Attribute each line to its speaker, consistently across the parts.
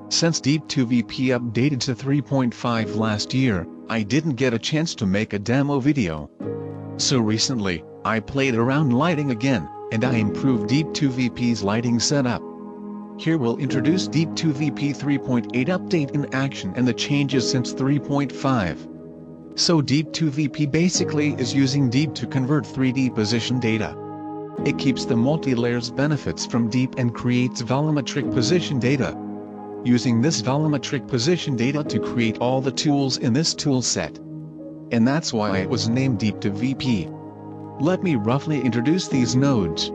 Speaker 1: Since Deep2VP updated to 3.5 last year, I didn't get a chance to make a demo video. So recently, I played around lighting again, and I improved Deep2VP's lighting setup. Here we'll introduce Deep2VP 3.8 update in action and the changes since 3.5. So Deep2VP basically is using Deep to convert 3D position data. It keeps the multi-layers benefits from Deep and creates volumetric position data. Using this volumetric position data to create all the tools in this toolset. And that's why it was named Deep2VP. Let me roughly introduce these nodes.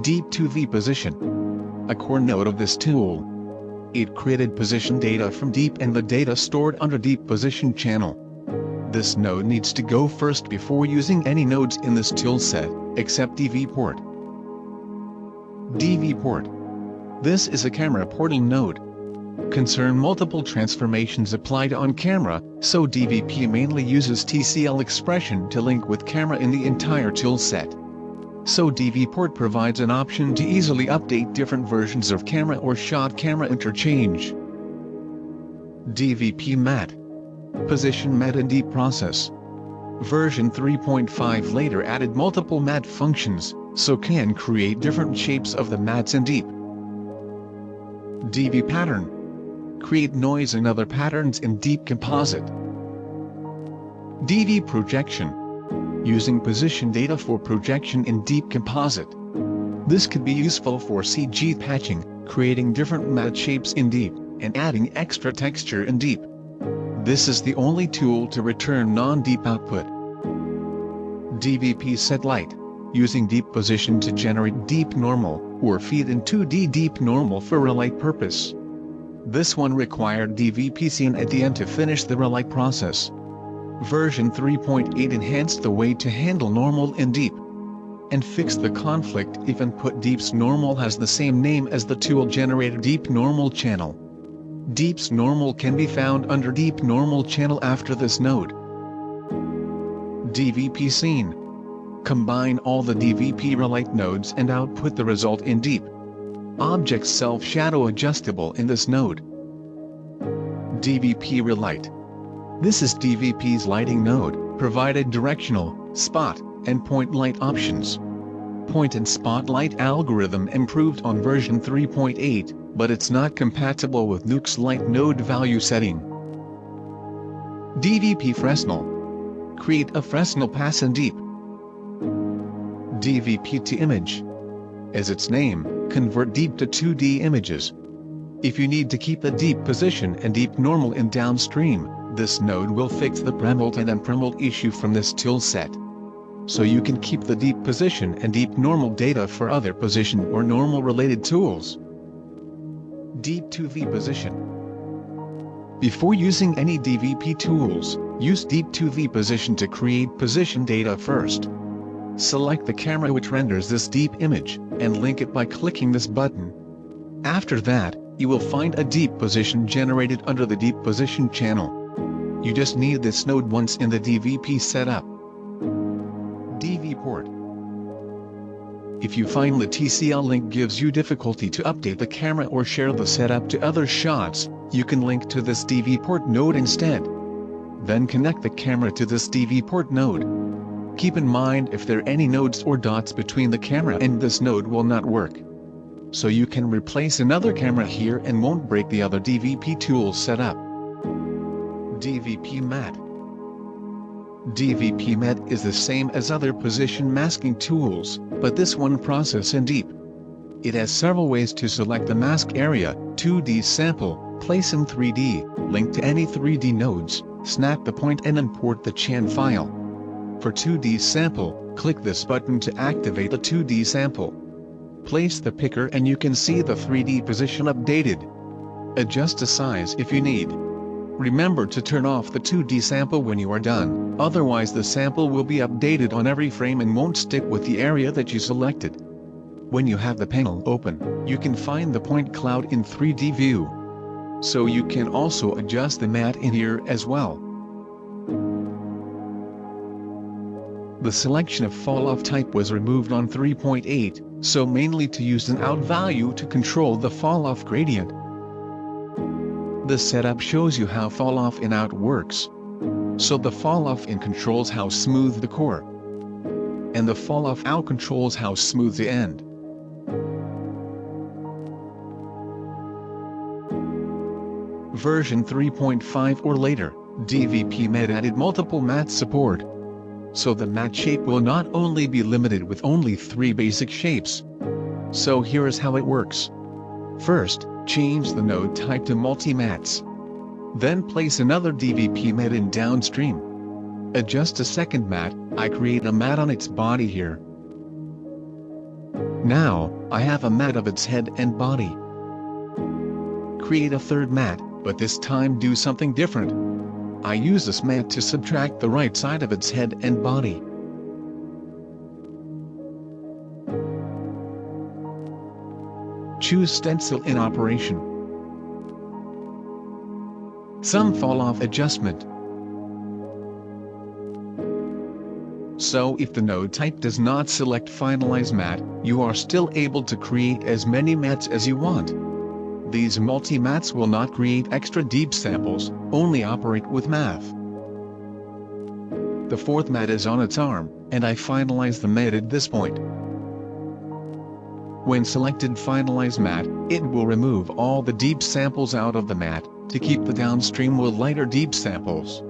Speaker 1: Deep2VPosition, a core node of this tool. It created position data from Deep and the data stored under DVPposition channel. This node needs to go first before using any nodes in this toolset, except DVPort. DVPort. This is a camera portal node. Concern multiple transformations applied on camera, so DVP mainly uses TCL expression to link with camera in the entire toolset. So DVPort provides an option to easily update different versions of camera or shot camera interchange. DVPmatte. Position matte and Deep process. Version 3.5 later added multiple matte functions, so can create different shapes of the mattes in Deep. DVPattern. Create noise and other patterns in Deep composite. DVProjection. Using position data for projection in Deep composite. This could be useful for CG patching, creating different matte shapes in Deep, and adding extra texture in Deep. This is the only tool to return non-Deep output. DVPsetLight. Using DVPposition to generate Deep normal, or feed in 2D Deep normal for Relight purpose. This one required DVPscene at the end to finish the Relight process. Version 3.8 enhanced the way to handle normal in Deep. And fixed the conflict if input Deep's normal has the same name as the tool-generated Deep normal channel. Deep's normal can be found under Deep normal channel after this node. DVPscene. Combine all the DVPrelight nodes and output the result in Deep. Object self-shadow adjustable in this node. DVPrelight. This is DVP's lighting node, provided directional, spot, and point light options. Point and spot light algorithm improved on version 3.8, but it's not compatible with Nuke's light node value setting. DVPfresnel. Create a Fresnel pass in Deep. DVPToImage. As its name, convert Deep to 2D images. If you need to keep the Deep position and Deep normal in downstream, this node will fix the premult and unpremult issue from this toolset. So you can keep the Deep position and Deep normal data for other position or normal related tools. Deep2VPosition. Before using any DVP tools, use Deep2VPosition to create position data first. Select the camera which renders this Deep image, and link it by clicking this button. After that, you will find a Deep position generated under the DVPposition channel. You just need this node once in the DVP setup. DVPort. If you find the TCL link gives you difficulty to update the camera or share the setup to other shots, you can link to this DVPort node instead. Then connect the camera to this DVPort node. Keep in mind if there are any nodes or dots between the camera and this node will not work. So you can replace another camera here and won't break the other DVP tool setup. DVPmatte. DVPmatte is the same as other position masking tools, but this one process in Deep. It has several ways to select the mask area, 2D sample, place in 3D, link to any 3D nodes, snap the point and import the CHAN file. For 2D sample, click this button to activate the 2D sample. Place the picker and you can see the 3D position updated. Adjust the size if you need. Remember to turn off the 2D sample when you are done, otherwise the sample will be updated on every frame and won't stick with the area that you selected. When you have the panel open, you can find the point cloud in 3D view. So you can also adjust the matte in here as well. The selection of fall-off type was removed on 3.8, so mainly to use an out value to control the fall-off gradient. The setup shows you how fall off in out works. So the fall off in controls how smooth the core, and the fall off out controls how smooth the end. Version 3.5 or later, DVPmatte added multiple matte support. So the matte shape will not only be limited with only 3 basic shapes. So here is how it works. First, change the node type to multi-mattes. Then place another DVPmatte in downstream. Adjust a second matte. I create a matte on its body here. Now, I have a matte of its head and body. Create a third matte, but this time do something different. I use this matte to subtract the right side of its head and body. Choose stencil in operation. Some fall off adjustment. So if the node type does not select finalize matte, you are still able to create as many mattes as you want. These multi-mattes will not create extra deep samples, only operate with math. The fourth matte is on its arm, and I finalize the matte at this point. When selected finalize matte, it will remove all the deep samples out of the matte, to keep the downstream with lighter deep samples.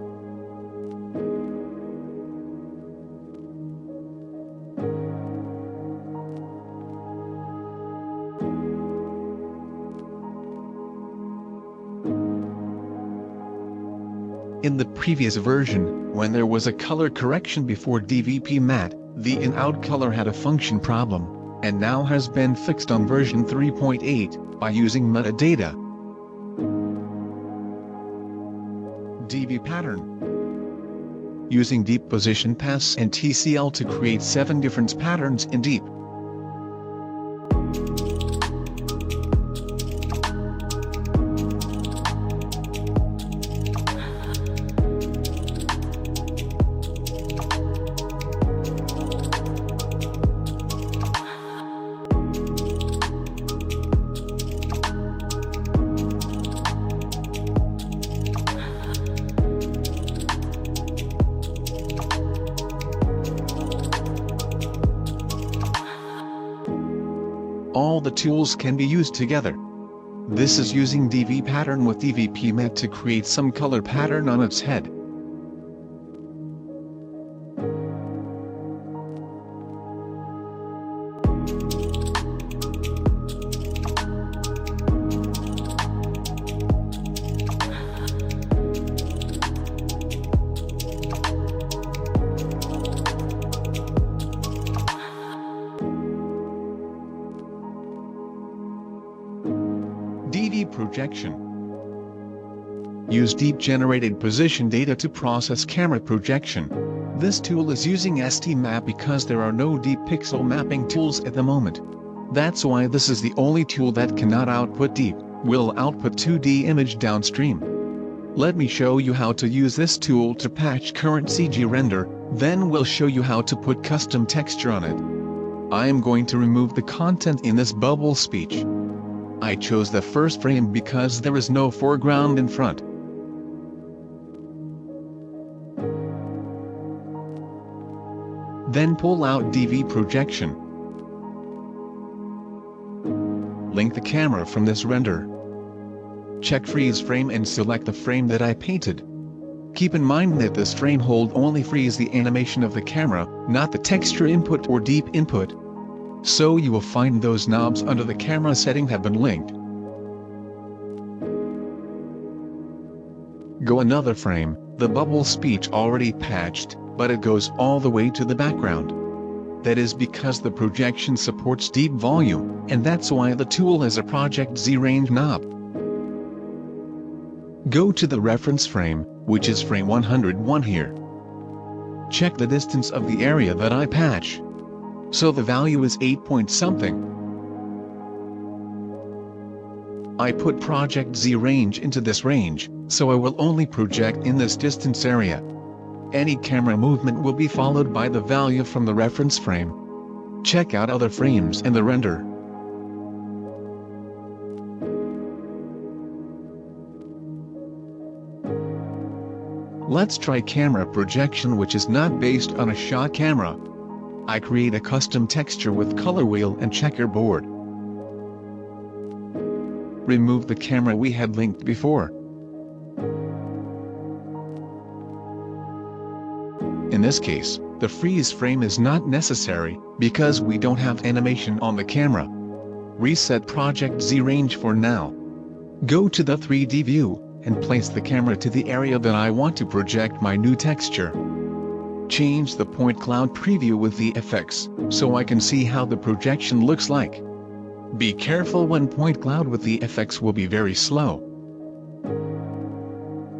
Speaker 1: In the previous version, when there was a color correction before DVPmatte, the in-out color had a function problem, and now has been fixed on version 3.8, by using metadata. DVPattern. Using DeepPosition paths and TCL to create 7 different patterns in Deep. All the tools can be used together. This is using DVPattern with DVPmatte to create some color pattern on its head. DVProjection. Use deep generated position data to process camera projection. This tool is using STMap because there are no deep pixel mapping tools at the moment. That's why this is the only tool that cannot output deep, will output 2D image downstream. Let me show you how to use this tool to patch current CG render, then we'll show you how to put custom texture on it. I am going to remove the content in this bubble speech. I chose the first frame because there is no foreground in front. Then pull out DVProjection. Link the camera from this render. Check freeze frame and select the frame that I painted. Keep in mind that this frame hold only freeze the animation of the camera, not the texture input or deep input. So you will find those knobs under the camera setting have been linked. Go another frame, the bubble speech already patched, but it goes all the way to the background. That is because the projection supports deep volume, and that's why the tool has a Project Z range knob. Go to the reference frame, which is frame 101 here. Check the distance of the area that I patch. So the value is 8 point something. I put Project Z range into this range, so I will only project in this distance area. Any camera movement will be followed by the value from the reference frame. Check out other frames and the render. Let's try camera projection, which is not based on a shot camera. I create a custom texture with color wheel and checkerboard. Remove the camera we had linked before. In this case, the freeze frame is not necessary, because we don't have animation on the camera. Reset Project Z range for now. Go to the 3D view, and place the camera to the area that I want to project my new texture. Change the point cloud preview with the effects, so I can see how the projection looks like. Be careful when point cloud with the effects will be very slow.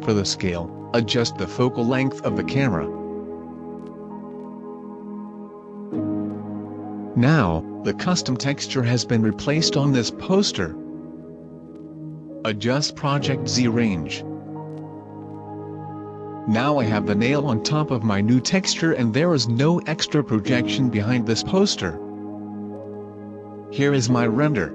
Speaker 1: For the scale, adjust the focal length of the camera. Now, the custom texture has been replaced on this poster. Adjust Project Z range. Now I have the nail on top of my new texture and there is no extra projection behind this poster. Here is my render.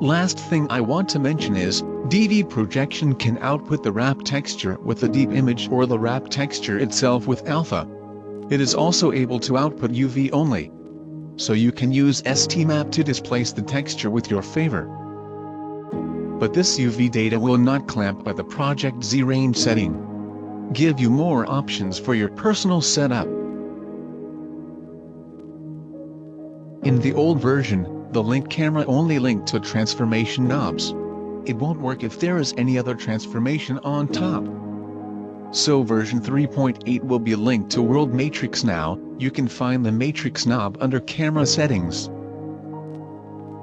Speaker 1: Last thing I want to mention is, DVProjection can output the wrap texture with the deep image or the wrap texture itself with alpha. It is also able to output UV only. So you can use STMap to displace the texture with your favor. But this UV data will not clamp by the Project Z range setting. Give you more options for your personal setup. In the old version, the link camera only linked to transformation knobs. It won't work if there is any other transformation on top. So version 3.8 will be linked to World Matrix now. You can find the matrix knob under camera settings.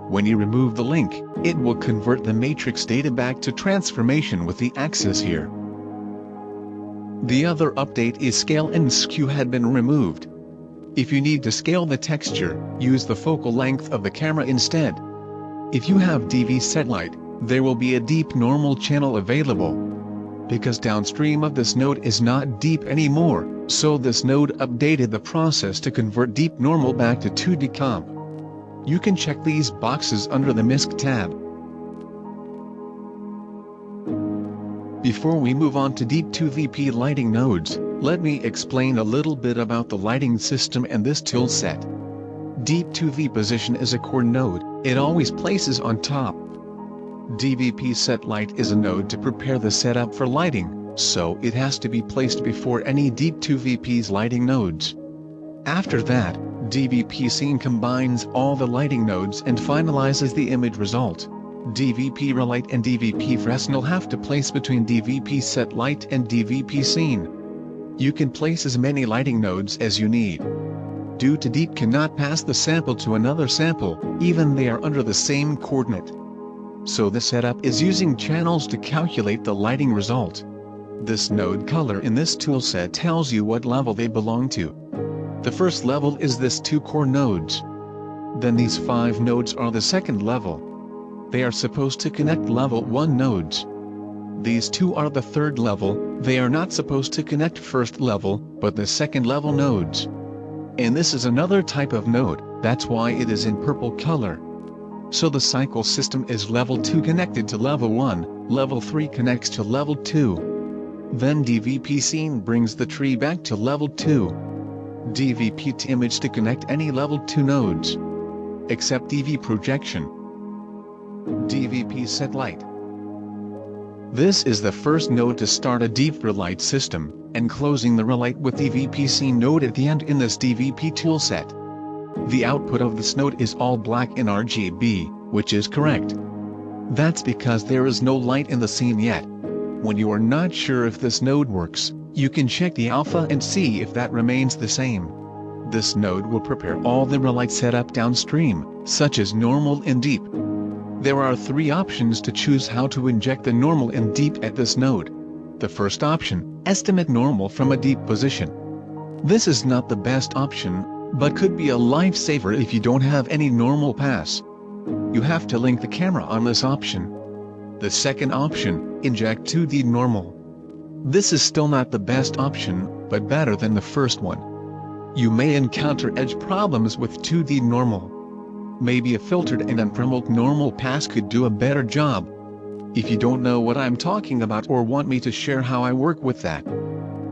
Speaker 1: When you remove the link, it will convert the matrix data back to transformation with the axis here. The other update is scale and skew had been removed. If you need to scale the texture, use the focal length of the camera instead. If you have DVPsetLight, there will be a deep normal channel available. Because downstream of this node is not deep anymore, so this node updated the process to convert deep normal back to 2D comp. You can check these boxes under the MISC tab. Before we move on to Deep2VP lighting nodes, let me explain a little bit about the lighting system and this toolset. Deep2VPosition is a core node, it always places on top. DVPsetLight is a node to prepare the setup for lighting, so it has to be placed before any Deep2VP's lighting nodes. After that, DVPscene combines all the lighting nodes and finalizes the image result. DVPrelight and DVPfresnel have to place between DVPsetLight and DVPscene. You can place as many lighting nodes as you need. Due to Deep cannot pass the sample to another sample, even they are under the same coordinate. So the setup is using channels to calculate the lighting result. This node color in this toolset tells you what level they belong to. The first level is this 2 core nodes. Then these 5 nodes are the second level. They are supposed to connect level 1 nodes. These 2 are the third level, they are not supposed to connect first level, but the second level nodes. And this is another type of node, that's why it is in purple color. So the cycle system is level 2 connected to level 1, level 3 connects to level 2. Then DVPscene brings the tree back to level 2. DVPToImage to connect any level 2 nodes. Except DVProjection. DVPsetLight. This is the first node to start a DVPrelight system, and closing the Relight with DVPscene node at the end in this DVP toolset. The output of this node is all black in RGB, which is correct. That's because there is no light in the scene yet. When you are not sure if this node works, you can check the alpha and see if that remains the same. This node will prepare all the Relight setup downstream, such as normal and deep. There are 3 options to choose how to inject the normal and deep at this node. The first option, estimate normal from a deep position. This is not the best option, but could be a lifesaver if you don't have any normal pass. You have to link the camera on this option. The second option, inject 2D normal. This is still not the best option, but better than the first one. You may encounter edge problems with 2D normal. Maybe a filtered and unpromuled normal pass could do a better job. If you don't know what I'm talking about or want me to share how I work with that,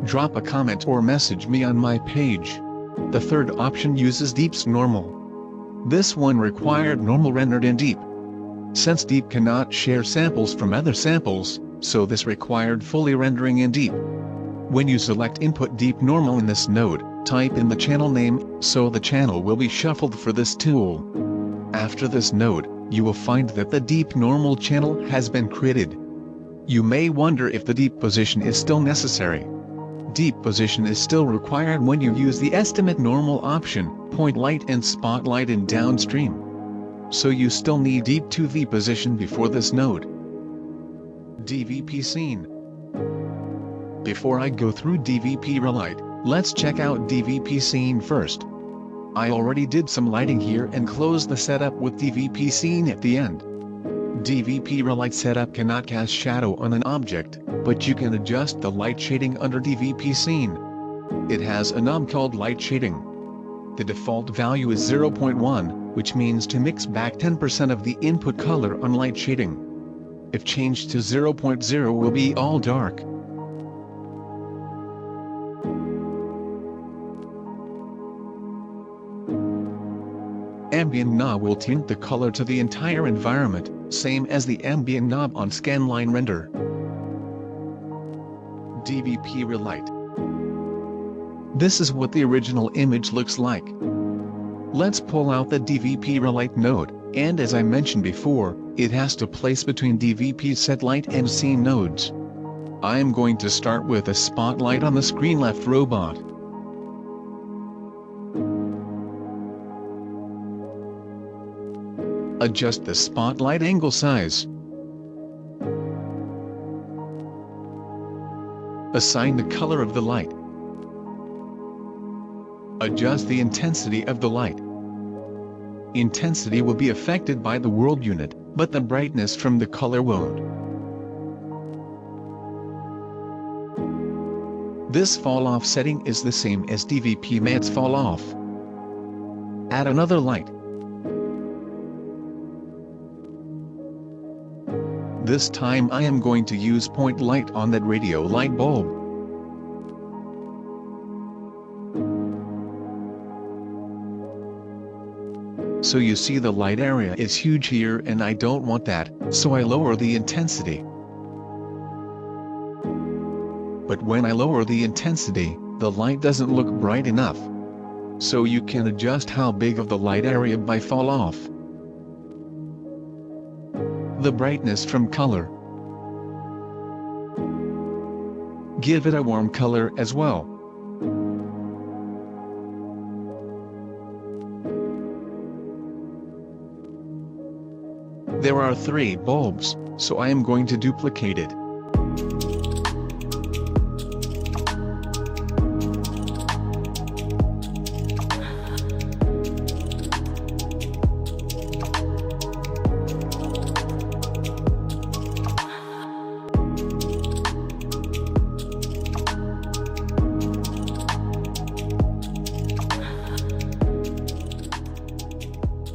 Speaker 1: drop a comment or message me on my page. The third option uses Deep's normal. This one required normal rendered in Deep. Since Deep cannot share samples from other samples, so this required fully rendering in Deep. When you select Input Deep Normal in this node, type in the channel name, so the channel will be shuffled for this tool. After this node, you will find that the Deep Normal channel has been created. You may wonder if the Deep Position is still necessary. Deep Position is still required when you use the Estimate Normal option, Point Light and Spotlight in downstream. So you still need Deep2V Position before this node. DVPscene. Before I go through DVPrelight, let's check out DVPscene first. I already did some lighting here and closed the setup with DVPscene at the end. DVPrelight setup cannot cast shadow on an object, but you can adjust the light shading under DVPscene. It has a knob called light shading. The default value is 0.1, which means to mix back 10% of the input color on light shading. If changed to 0.0 will be all dark. Ambient knob will tint the color to the entire environment, same as the ambient knob on scanline render. DVPrelight. This is what the original image looks like. Let's pull out the DVPrelight node, and as I mentioned before, it has to place between DVPsetLight and scene nodes. I am going to start with a spotlight on the screen left robot. Adjust the spotlight angle size. Assign the color of the light. Adjust the intensity of the light. Intensity will be affected by the world unit, but the brightness from the color won't. This fall-off setting is the same as DVPmatte's fall-off. Add another light. This time I am going to use point light on that radio light bulb. So you see the light area is huge here and I don't want that, so I lower the intensity. But when I lower the intensity, the light doesn't look bright enough. So you can adjust how big of the light area by fall off. The brightness from color. Give it a warm color as well. There are 3 bulbs, so I am going to duplicate it.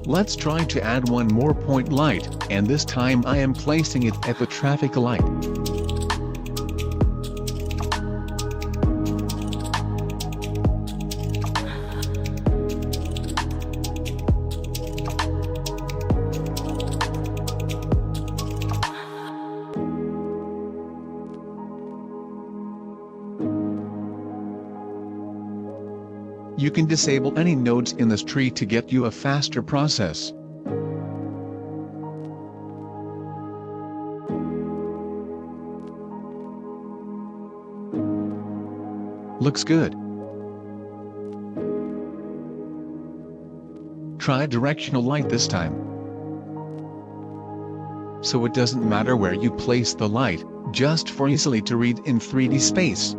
Speaker 1: Let's try to add one more point light, and this time I am placing it at the traffic light. You can disable any nodes in this tree to get you a faster process. Looks good. Try directional light this time. So it doesn't matter where you place the light, just for easily to read in 3D space.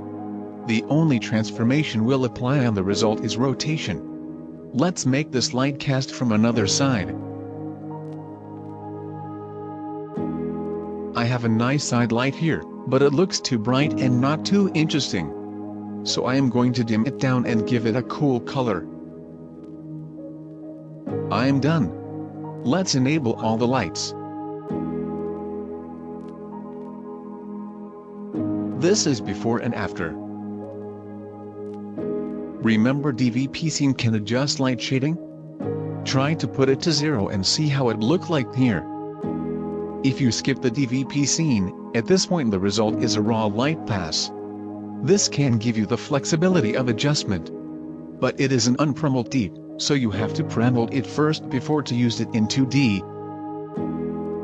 Speaker 1: The only transformation we'll apply on the result is rotation. Let's make this light cast from another side. I have a nice side light here, but it looks too bright and not too interesting. So I am going to dim it down and give it a cool color. I am done. Let's enable all the lights. This is before and after. Remember DVPscene can adjust light shading? Try to put it to 0 and see how it look like here. If you skip the DVPscene, at this point the result is a raw light pass. This can give you the flexibility of adjustment. But it is an unpromuled deep, so you have to premult it first before to use it in 2D.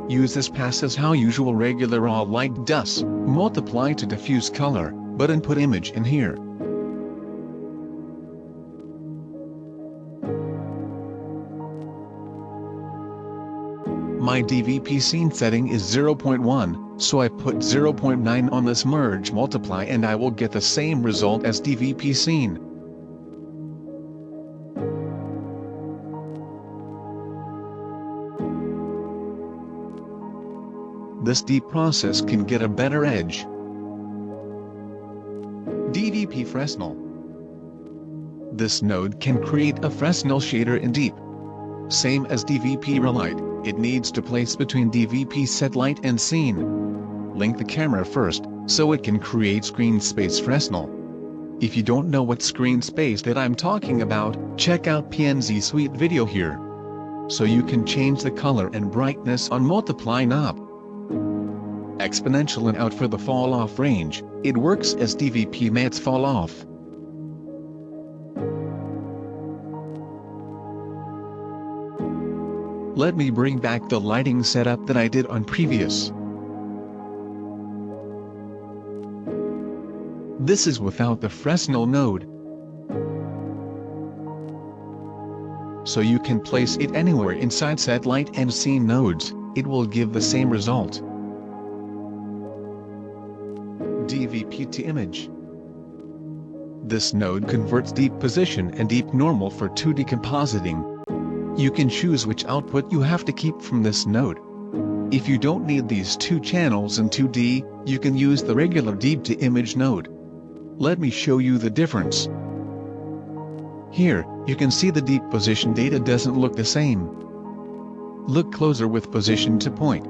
Speaker 1: Use this pass as how usual regular raw light does, multiply to diffuse color, but input image in here. My DVPscene setting is 0.1, so I put 0.9 on this merge multiply and I will get the same result as DVPscene. This deep process can get a better edge. DVPfresnel. This node can create a Fresnel shader in deep. Same as DVPrelight, it needs to place between DVPsetLight and scene. Link the camera first, so it can create screen space Fresnel. If you don't know what screen space that I'm talking about, check out PNZ Suite video here. So you can change the color and brightness on multiply knob. Exponential and out for the fall off range, it works as DVPmatte's fall off. Let me bring back the lighting setup that I did on previous. This is without the Fresnel node. So you can place it anywhere inside set light and scene nodes, it will give the same result. DVPToImage. This node converts deep position and deep normal for 2D compositing. You can choose which output you have to keep from this node. If you don't need these two channels in 2D, you can use the regular DVPtoImage node. Let me show you the difference. Here, you can see the deep position data doesn't look the same. Look closer with position to point.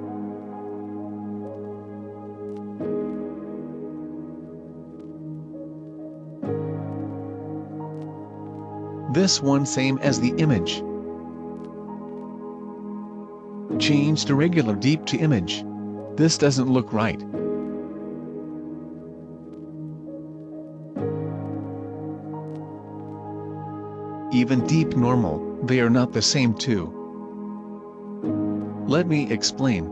Speaker 1: This one same as the image. Change to regular DVPtoImage. This doesn't look right. Even deep normal, they are not the same too. Let me explain.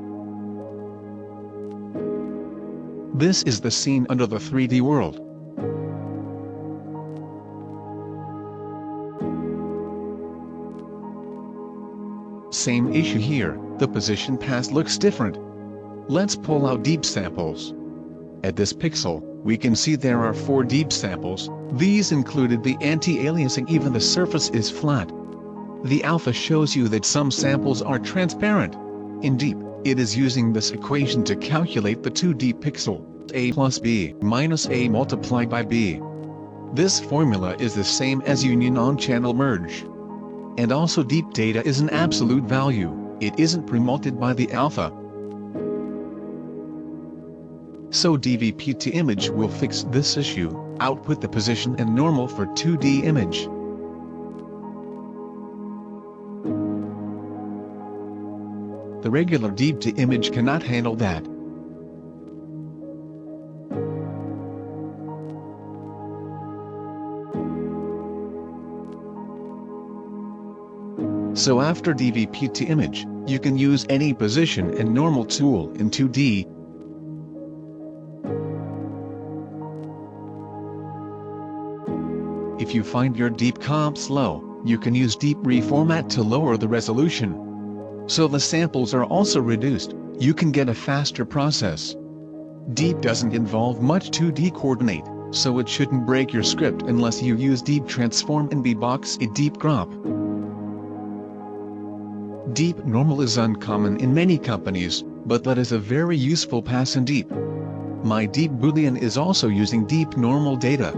Speaker 1: This is the scene under the 3D world. Same issue here, the position pass looks different. Let's pull out deep samples. At this pixel, we can see there are 4 deep samples, these included the anti-aliasing, even the surface is flat. The alpha shows you that some samples are transparent. In deep, it is using this equation to calculate the 2D pixel, A plus B minus A multiplied by B. This formula is the same as union on-channel merge. And also deep data is an absolute value, it isn't premulted by the alpha. So DVPtoImage will fix this issue, output the position and normal for 2D image. The regular DVPtoImage cannot handle that. So after DVPtoImage, you can use any position and normal tool in 2D. If you find your deep comp slow, you can use deep reformat to lower the resolution. So the samples are also reduced, you can get a faster process. Deep doesn't involve much 2D coordinate, so it shouldn't break your script unless you use deep transform and bbox a deep crop. Deep normal is uncommon in many companies, but that is a very useful pass in deep. My deep boolean is also using deep normal data.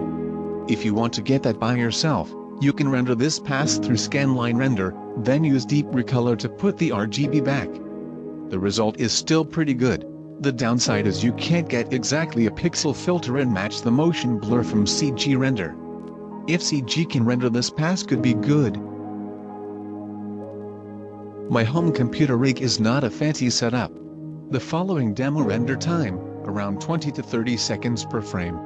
Speaker 1: If you want to get that by yourself, you can render this pass through scanline render, then use deep recolor to put the RGB back. The result is still pretty good. The downside is you can't get exactly a pixel filter and match the motion blur from CG render. If CG can render this pass could be good. My home computer rig is not a fancy setup. The following demo render time, around 20 to 30 seconds per frame.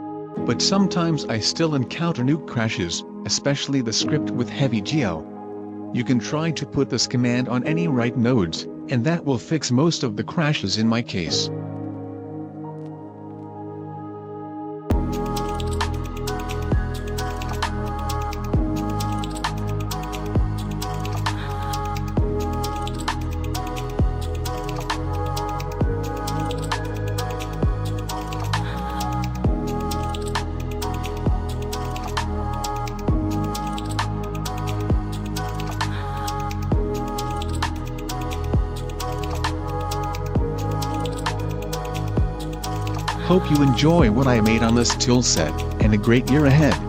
Speaker 1: But sometimes I still encounter Nuke crashes, especially the script with heavy geo. You can try to put this command on any write nodes, and that will fix most of the crashes in my case. Hope you enjoy what I made on this toolset, and a great year ahead.